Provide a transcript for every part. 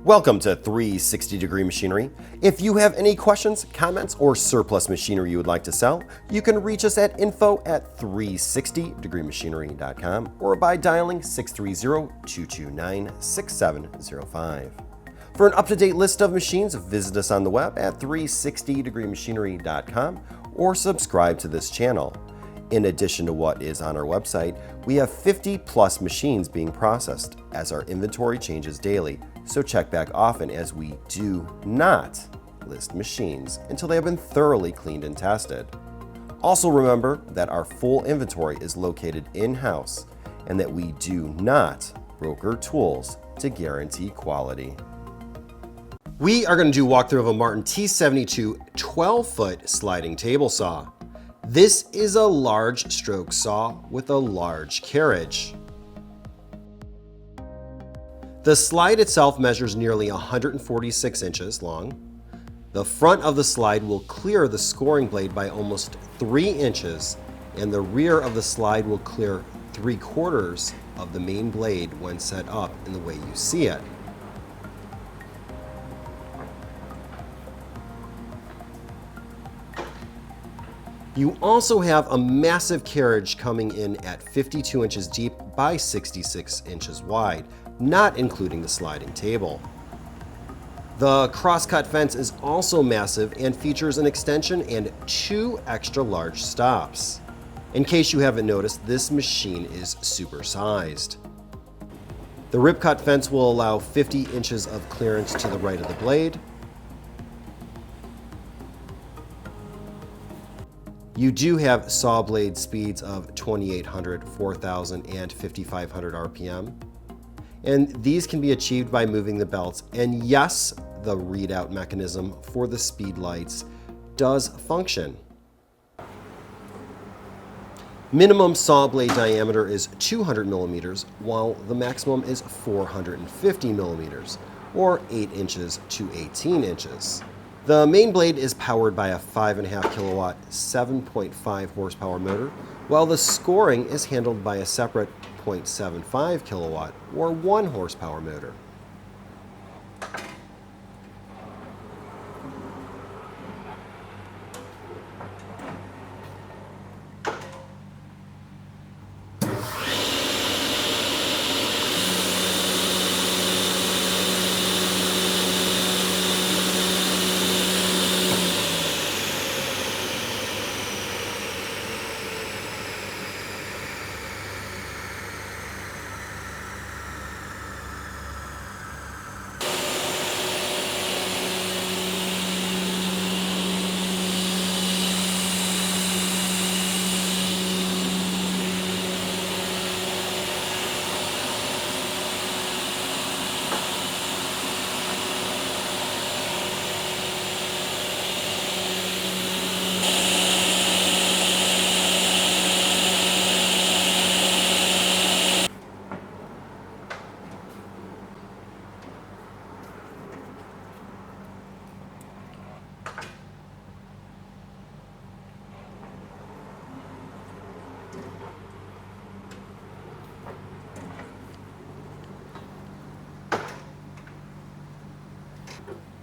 Welcome to 360 Degree Machinery. If you have any questions, comments, or surplus machinery you would like to sell, you can reach us at info@360degreemachinery.com or by dialing 630-229-6705. For an up-to-date list of machines, visit us on the web at 360degreemachinery.com or subscribe to this channel. In addition to what is on our website, we have 50 plus machines being processed as our inventory changes daily, so check back often as we do not list machines until they have been thoroughly cleaned and tested. Also remember that our full inventory is located in-house and that we do not broker tools to guarantee quality. We are going to do a walkthrough of a Martin T72 12-foot sliding table saw. This is a large stroke saw with a large carriage. The slide itself measures nearly 146 inches long. The front of the slide will clear the scoring blade by almost 3 inches, and the rear of the slide will clear 3/4 of the main blade when set up in the way you see it. You also have a massive carriage coming in at 52 inches deep by 66 inches wide, not including the sliding table. The cross-cut fence is also massive and features an extension and 2 extra large stops. In case you haven't noticed, this machine is supersized. The rip-cut fence will allow 50 inches of clearance to the right of the blade. You do have saw blade speeds of 2800, 4000, and 5500 RPM. And these can be achieved by moving the belts. And yes, the readout mechanism for the speed lights does function. Minimum saw blade diameter is 200 millimeters, while the maximum is 450 millimeters, or 8 inches to 18 inches. The main blade is powered by a 5.5 kilowatt, 7.5 horsepower motor, while the scoring is handled by a separate 0.75 kilowatt or 1 horsepower motor.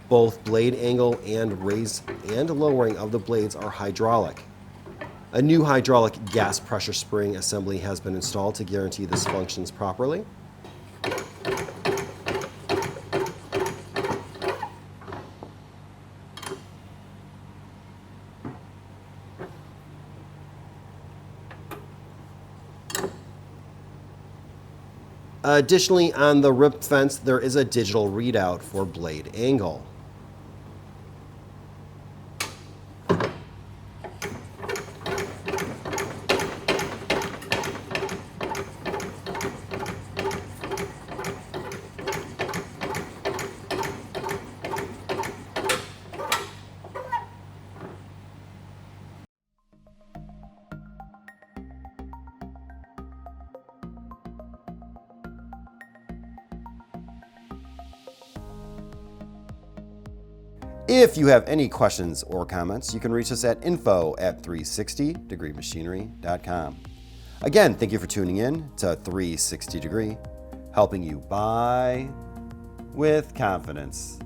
Both blade angle and raise and lowering of the blades are hydraulic. A new hydraulic gas pressure spring assembly has been installed to guarantee this functions properly. Additionally, on the rip fence, there is a digital readout for blade angle. If you have any questions or comments, you can reach us at info@360degreemachinery.com. Again, thank you for tuning in to 360 Degree, helping you buy with confidence.